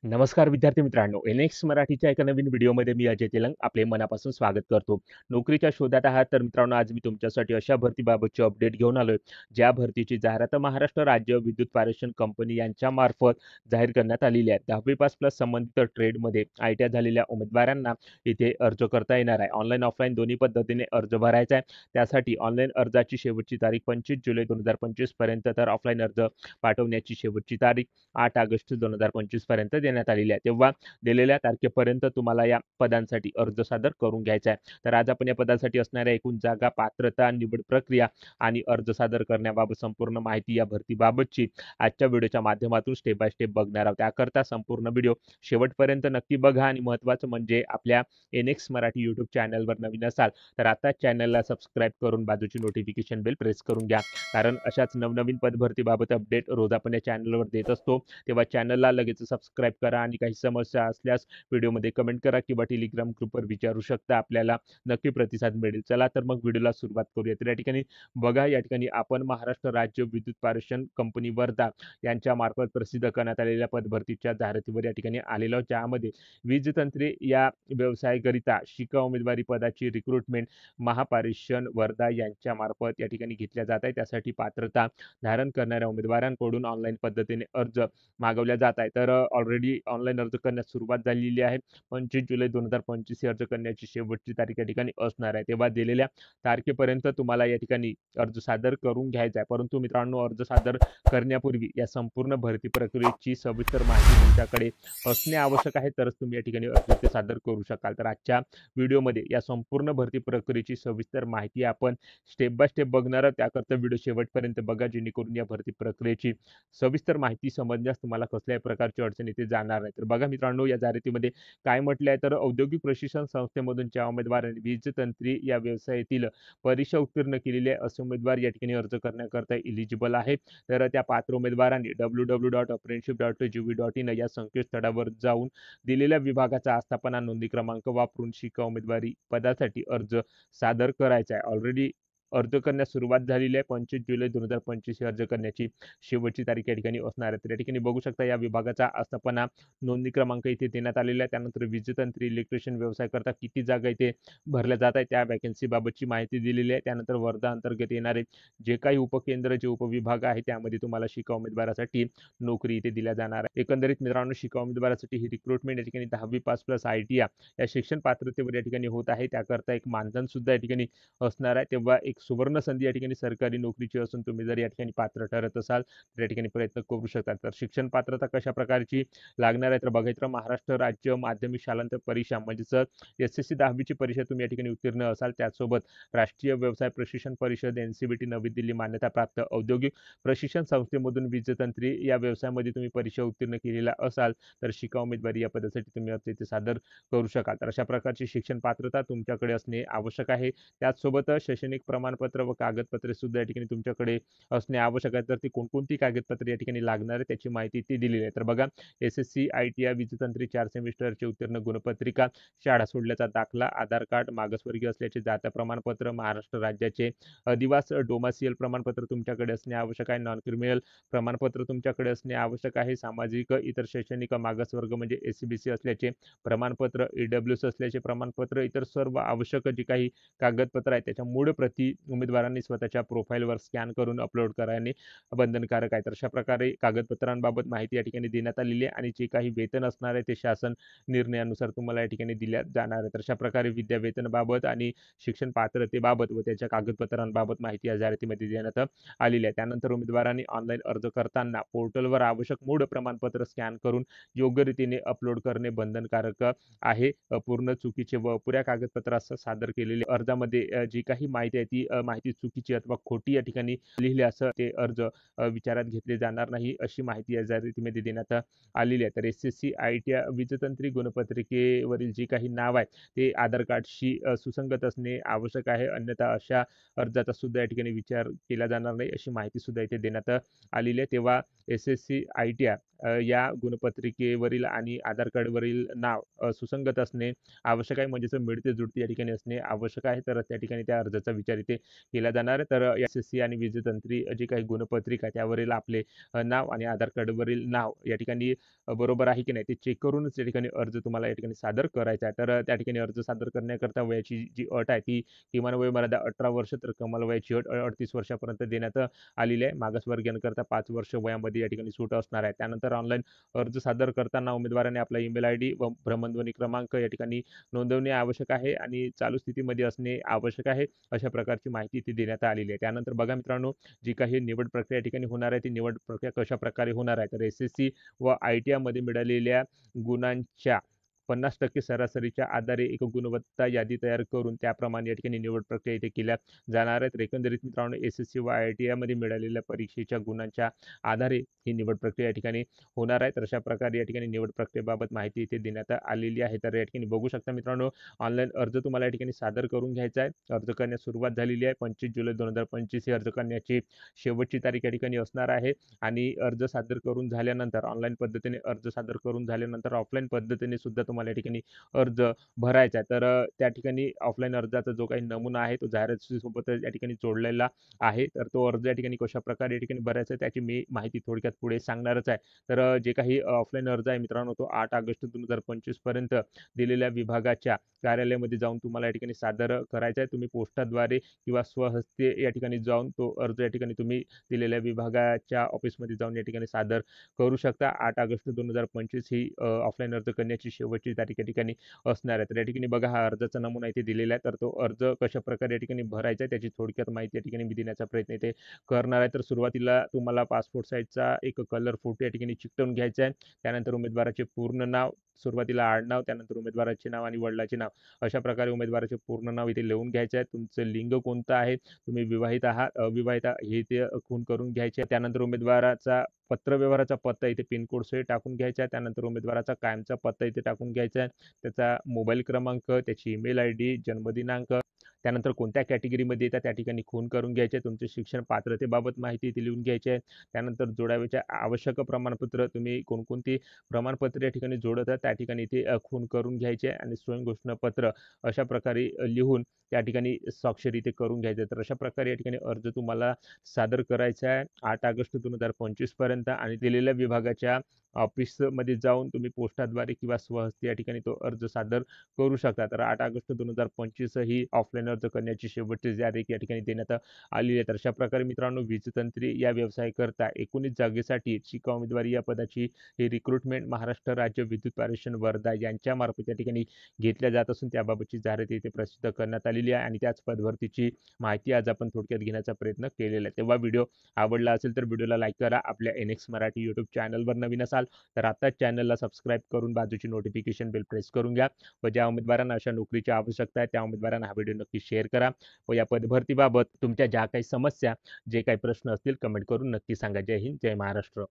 नमस्कार विद्यार्थी मित्रांनो, एन-एक्स मराठीच्या एका नवीन व्हिडिओमध्ये मी अजय तेलंग आपले मनापासून स्वागत करतो. नोकरीच्या शोधात आहात तर मित्रांनो, आज मी तुमच्यासाठी अशा भरतीबाबतची अपडेट घेऊन आलोय, ज्या भरतीची जाहिरात महाराष्ट्र राज्य विद्युत पारेषण कंपनी यांच्यामार्फत जाहीर करण्यात आलेली आहे. 10वी पास प्लस संबंधित ट्रेडमध्ये आय-टी-आय झालेल्या उमेदवारांना इथे अर्ज करता येणार आहे. ऑनलाईन, ऑफलाईन दोन्ही पद्धतीने अर्ज भरायचा आहे. त्यासाठी ऑनलाईन अर्जाची शेवटची तारीख 25 जुलै 2025 पर्यंत, तर ऑफलाईन अर्ज पाठवण्याची शेवटची तारीख 8 ऑगस्ट 2025 पर्यंत देण्यात आलेली आहे. तेव्हा दिलेल्या तारखेपर्यंत तुम्हाला या पदांसाठी अर्ज सादर करून घ्यायचा आहे. तर आज आपण या पदासाठी असणाऱ्या एकूण जागा, पात्रता, निवड प्रक्रिया आणि अर्ज सादर करण्याबाबत संपूर्ण माहिती या भरतीबाबतची आजच्या व्हिडिओच्या माध्यमातून स्टेप बाय स्टेप बघणार आहोत. त्याकरता संपूर्ण व्हिडिओ शेवटपर्यंत नक्की बघा आणि महत्त्वाचं म्हणजे आपल्या एन-एक्स मराठी यूट्यूब चॅनलवर नवीन असाल तर आता चॅनलला सबस्क्राईब करून बाजूची नोटिफिकेशन बेल प्रेस करून घ्या. कारण अशाच नवनवीन पदभरतीबाबत अपडेट रोज आपण या चॅनलवर देत असतो. तेव्हा चॅनलला लगेच सबस्क्राईब करा आणि काही समस्या असल्यास व्हिडिओमध्ये कमेंट करा किंवा टेलिग्राम ग्रुपवर विचारू शकता. आपल्याला नक्की प्रतिसाद मिळेल. चला तर मग व्हिडिओला सुरुवात करूया. तर या ठिकाणी बघा, या ठिकाणी आपण महाराष्ट्र राज्य विद्युत पारेषण कंपनी वर्धा यांच्या मार्फत प्रसिद्ध करण्यात आलेल्या पदभरतीच्या जाहिरातीवर या ठिकाणी आलेलो, ज्यामध्ये वीज तंत्रे या व्यवसायाकरिता शिका उमेदवारी पदाची रिक्रुटमेंट महापारेषण वर्धा यांच्या मार्फत या ठिकाणी घेतल्या जात आहे. त्यासाठी पात्रता धारण करणाऱ्या उमेदवारांकडून ऑनलाईन पद्धतीने अर्ज मागवल्या जात आहे. तर ऑलरेडी ऑनलाईन अर्ज करण्यास सुरुवात झालेली आहे. 25 जुलै 2025 ही अर्ज करण्याची शेवटची तारीख या ठिकाणी असणार आहे. तेव्हा दिलेल्या तारखेपर्यंत तुम्हाला या ठिकाणी अर्ज सादर करून घ्यायचा आहे. परंतु मित्रांनो, अर्ज सादर करण्यापूर्वी या संपूर्ण भरती प्रक्रियेची सविस्तर माहिती तुमच्याकडे असणे आवश्यक आहे, तरच तुम्ही या ठिकाणी अर्ज ते सादर करू शकाल. तर आजच्या व्हिडिओमध्ये या संपूर्ण भरती प्रक्रियेची सविस्तर माहिती आपण स्टेप बाय स्टेप बघणार आहोत. त्याकरता व्हिडिओ शेवटपर्यंत बघा, जेणेकरून या भरती प्रक्रियेची सविस्तर माहिती समजण्यास तुम्हाला कसल्याही प्रकारची अडचण इथे जाणार नाही. तर बघा मित्रांनो, या जाहिरातीमध्ये काय म्हटले आहे, तर औद्योगिक प्रशिक्षण संस्थेमधून ज्या उमेदवारांनी वीज तंत्री या व्यवसायातील परीक्षा उत्तीर्ण केलेली आहे असे उमेदवार या ठिकाणी अर्ज करण्याकरता इलिजिबल आहे. तर त्या पात्र उमेदवारांनी www.apprenticeship.gov.in या संकेतस्थळावर जाऊन दिलेल्या विभागाचा आस्थापना नोंदणी क्रमांक वापरून शिका उमेदवारी पदासाठी अर्ज सादर करायचा आहे. ऑलरेडी अर्ज करण्यास सुरुवात झालेली आहे. 25 जुलै 2025 ही अर्ज करण्याची शेवटची तारीख या ठिकाणी असणार आहे. तर या ठिकाणी बघू शकता, या विभागाचा आस्थापना नोंदणी क्रमांक इथे देण्यात आलेला आहे. त्यानंतर वीजतंत्री इलेक्ट्रिशियन व्यवसाय करता किती जागा इथे भरल्या जात आहेत त्या वॅकन्सी बाबतची माहिती दिलेली आहे. त्यानंतर वर्धा अंतर्गत येणारे जे काही उपकेंद्र, जे उपविभाग आहे त्यामध्ये तुम्हाला शिका उमेदवारासाठी नोकरी इथे दिल्या जाणार आहे. एकंदरीत मित्रांनो, शिका उमेदवारासाठी ही रिक्रुटमेंट या ठिकाणी 10वी पास प्लस आय-टी-आय या शिक्षण पात्रतेवर या ठिकाणी होत आहे. त्याकरता एक मानधन सुद्धा या ठिकाणी असणार आहे. तेव्हा एक सुवर्ण संधी या ठिकाणी सरकारी नोकरीची असून तुम्ही जर या ठिकाणी पात्र ठरत असाल तर या ठिकाणी प्रयत्न करू शकता. तर शिक्षण पात्रता कशा प्रकारची लागणार आहे, तर बघायचं महाराष्ट्र राज्य माध्यमिक शालांत परीक्षा म्हणजेच एस-एस-सी 10वीची परीक्षा तुम्ही या ठिकाणी उत्तीर्ण असाल. त्याचसोबत राष्ट्रीय व्यवसाय प्रशिक्षण परिषद एन-सी-बी-टी नवी दिल्ली मान्यताप्राप्त औद्योगिक प्रशिक्षण संस्थेमधून वीजतंत्री या व्यवसायामध्ये तुम्ही परीक्षा उत्तीर्ण केलेला असाल तर शिका उमेदवारी या पदासाठी तुम्ही अर्ज इथे सादर करू शकाल. तर अशा प्रकारची शिक्षण पात्रता तुमच्याकडे असणे आवश्यक आहे. त्याचसोबत शैक्षणिक प्रमाणपत्र व कागदपत्रे सुद्धा या ठिकाणी तुमच्याकडे असणे आवश्यक आहे. तर ती कोणकोणती कागदपत्रे या ठिकाणी लागणार आहे त्याची माहिती ती दिलेली आहे. तर बघा, एस-एस-सी, आय-टी-आय, वीजतंत्री 4 सेमिस्टरचे उत्तीर्ण गुणपत्रिका, शाळा सोडल्याचा दाखला, आधार कार्ड, मागासवर्गीय असल्याचे जात प्रमाणपत्र, महाराष्ट्र राज्याचे अधिवास डोमासियल प्रमाणपत्र तुमच्याकडे असणे आवश्यक आहे. नॉन क्रिमिनल प्रमाणपत्र तुमच्याकडे असणे आवश्यक आहे. सामाजिक इतर शैक्षणिक मागासवर्ग म्हणजे एस-सी-बी-सी असल्याचे प्रमाणपत्र, ईडब्ल्यूएस असल्याचे प्रमाणपत्र, इतर सर्व आवश्यक जी काही कागदपत्र आहेत त्याच्या मूळ प्रती उमेदवारांनी स्वतःच्या प्रोफाईलवर स्कॅन करून अपलोड करणे बंधनकारक आहे. तर अशा प्रकारे कागदपत्रांबाबत माहिती या ठिकाणी देण्यात आलेली आहे आणि जे काही वेतन असणार आहे ते शासन निर्णयानुसार तुम्हाला या ठिकाणी दिल्या जाणार आहे. तर अशा प्रकारे विद्या वेतनाबाबत आणि शिक्षण पात्रतेबाबत व त्याच्या कागदपत्रांबाबत माहिती या जाहिरातीमध्ये देण्यात आलेली आहे. त्यानंतर उमेदवारांनी ऑनलाईन अर्ज करताना पोर्टलवर आवश्यक मूळ प्रमाणपत्र स्कॅन करून योग्य रीतीने अपलोड करणे बंधनकारक आहे. पूर्ण चुकीचे व अपुऱ्या कागदपत्रासह सादर केलेले अर्जामध्ये जी काही माहिती आहे ती माहिती चुकीची अथवा खोटी या ठिकाणी लिहिली असं ते अर्ज विचारात घेतले जाणार नाही, अशी माहिती या जाहिरातीमध्ये देण्यात आलेली आहे. तर एस-एस-सी, आय-टी-आय, वीजतंत्री गुणपत्रिकेवरील जे काही नाव आहे ते आधार कार्डशी सुसंगत असणे आवश्यक आहे. अन्यथा अशा अर्जाचा सुद्धा या ठिकाणी विचार केला जाणार नाही, अशी माहिती सुद्धा इथे देण्यात आलेली आहे. तेव्हा एस-एस-सी, आय-टी-आय या गुणपत्रिकेवरील आणि आधार कार्डवरील नाव सुसंगत असणे आवश्यक आहे. म्हणजेच मिळते जुळते या ठिकाणी असणे आवश्यक आहे. तर त्या ठिकाणी त्या अर्जाचा विचार इथे इथे केला जाणार आहे. तर एस-एस-सी आणि वीजतंत्री जी काही गुणपत्रिका त्यावरील आपले नाव आणि आधार कार्डवरील नाव या ठिकाणी बरोबर आहे की नाही ते चेक करूनच या ठिकाणी अर्ज तुम्हाला या ठिकाणी सादर करायचा आहे. तर त्या ठिकाणी अर्ज सादर करण्याकरता वयाची जी अट आहे ती किमान वयोमर्यादा 18 वर्ष तर कमाल वयाची अट 38 वर्षापर्यंत देण्यात आलेली आहे. मागासवर्गीयांकरता 5 वर्ष वयामध्ये या ठिकाणी सूट असणार आहे. त्यानंतर ऑनलाईन अर्ज सादर करताना उमेदवाराने आपला ईमेल आयडी व भ्रमणध्वनी क्रमांक या ठिकाणी नोंदवणे आवश्यक आहे आणि चालू स्थितीमध्ये असणे आवश्यक आहे. अशा प्रकारची माहिती इथे देण्यात आलेली आहे. त्यानंतर बघा मित्रांनो, जी काही निवड प्रक्रिया या ठिकाणी होणार आहे, ती निवड प्रक्रिया कशाप्रकारे होणार आहे. तर एस-एस-सी व आय-टी-आयमध्ये मिळालेल्या गुणांच्या 50% सरासरीच्या आधारे एक गुणवत्ता यादी तयार करून त्याप्रमाणे या ठिकाणी निवड प्रक्रिया इथे केल्या जाणार आहेत. तर एकंदरीत मित्रांनो, एस-एस-सी व आय-टी-आयमध्ये मिळालेल्या परीक्षेच्या गुणांच्या आधारे ही निवड प्रक्रिया या ठिकाणी होणार आहे. तर अशा प्रकारे या ठिकाणी निवड प्रक्रियेबाबत माहिती इथे देण्यात आलेली आहे. तर या ठिकाणी बघू शकता मित्रांनो, ऑनलाईन अर्ज तुम्हाला या ठिकाणी सादर करून घ्यायचा आहे. अर्ज करण्यास सुरुवात झालेली आहे. 25 जुलै 2025 ही अर्ज करण्याची शेवटची तारीख या ठिकाणी असणार आहे आणि अर्ज सादर करून झाल्यानंतर ऑनलाईन पद्धतीने अर्ज सादर करून झाल्यानंतर ऑफलाईन पद्धतीने सुद्धा तुम्हाला या ठिकाणी अर्ज भरायचा आहे. तर त्या ठिकाणी ऑफलाईन अर्जाचा जो काही नमुना आहे तो जाहिरातीसोबत या ठिकाणी जोडलेला आहे. तर तो अर्ज या ठिकाणी कशाप्रकारे या ठिकाणी भरायचा आहे त्याची मी माहिती थोडक्यात पुढे सांगणारच आहे. तर जे काही ऑफलाईन अर्ज आहे मित्रांनो, तो 8 ऑगस्ट 2025 पर्यंत दिलेल्या विभागाच्या कार्यालयामध्ये जाऊन तुम्हाला या ठिकाणी सादर करायचा आहे. तुम्ही पोस्टाद्वारे किंवा स्वहस्ते या ठिकाणी जाऊन तो अर्ज या ठिकाणी तुम्ही दिलेल्या विभागाच्या ऑफिसमध्ये जाऊन या ठिकाणी सादर करू शकता. 8 ऑगस्ट 2025 ही ऑफलाईन अर्ज करण्याची शेवटची तारीख या ठिकाणी असणार आहे. तर या ठिकाणी बघा हा अर्जाचा नमुना इथे दिलेला आहे. तर तो अर्ज कशाप्रकारे या ठिकाणी भरायचा आहे त्याची थोडक्यात माहिती या ठिकाणी मी देण्याचा प्रयत्न इथे करणार आहे. तर सुरुवातीला तुम्हाला पासपोर्ट साइजचा एक कलर फोटो या ठिकाणी चिकटवून घ्यायचा आहे. त्यानंतर उमेदवाराचे पूर्ण नाव, सुरुवातीला आडनाव, त्यानंतर उमेदवाराचे नाव आणि वडिलांचे नाव अशा प्रकारे उमेदवाराचे पूर्ण नाव इथे लिहून घ्यायचे आहे. तुमचं लिंग कोणतं आहे, तुम्ही विवाहित आहात, अविवाहित हे ते खून करून घ्यायचे. त्यानंतर उमेदवाराचा पत्रव्यवहाराचा पत्ता इथे पिनकोड सहित टाकून घ्यायचा आहे. त्यानंतर उमेदवाराचा कायमचा पत्ता इथे टाकून घ्यायचा आहे. त्याचा मोबाईल क्रमांक, त्याची ईमेल आयडी, जन्मदिनांक, त्यानंतर कोणत्या कॅटेगरीमध्ये येतात त्या ठिकाणी खून करून घ्यायचे. तुमचे शिक्षण पात्रतेबाबत माहिती इथे लिहून घ्यायची आहे. त्यानंतर जोडाव्याच्या आवश्यक प्रमाणपत्र, तुम्ही कोणकोणती प्रमाणपत्र या ठिकाणी जोडत आहे त्या ठिकाणी इथे खून करून घ्यायचे आणि स्वयंघोषणापत्र अशा प्रकारे लिहून त्या ठिकाणी स्वाक्षरी इथे करून घ्यायचे. तर अशा प्रकारे या ठिकाणी अर्ज तुम्हाला सादर करायचा आहे 8 ऑगस्ट 2025 पर्यंत आणि दिलेल्या विभागाच्या ऑफिसमध्ये जाऊन तुम्ही पोस्टाद्वारे किंवा स्वहस्ते या ठिकाणी तो अर्ज सादर करू शकता. तर 8 ऑगस्ट 2025 ही ऑफलाईन अर्ज करण्याची शेवटची तारीख या ठिकाणी देण्यात आलेली आहे. तर अशा प्रकारे मित्रांनो, वीजतंत्री या व्यवसायाकरता 19 जागेसाठी शिक्का उमेदवारी या पदाची ही रिक्रुटमेंट महाराष्ट्र राज्य विद्युत पारेषण वर्धा यांच्यामार्फत या ठिकाणी घेतल्या जात असून त्याबाबतची जाहिरात इथे प्रसिद्ध करण्यात आलेली आहे आणि त्याच पदभरतीची माहिती आज आपण थोडक्यात घेण्याचा प्रयत्न केलेला आहे. तेव्हा व्हिडिओ आवडला असेल तर व्हिडिओला लाईक करा. आपल्या एन-एक्स मराठी यूट्यूब चॅनलवर नवीन असाल तर आताच चॅनलला सबस्क्राईब करून बाजूची नोटिफिकेशन बेल प्रेस करून घ्या व ज्या उमेदवारांना अशा नोकरीची आवश्यकता आहे त्या उमेदवारांना हा व्हिडिओ नक्की शेअर करा व या पदभरतीबाबत तुमच्या ज्या काही समस्या, जे काही प्रश्न असतील कमेंट करून नक्की सांगा. जय हिंद, जय महाराष्ट्र.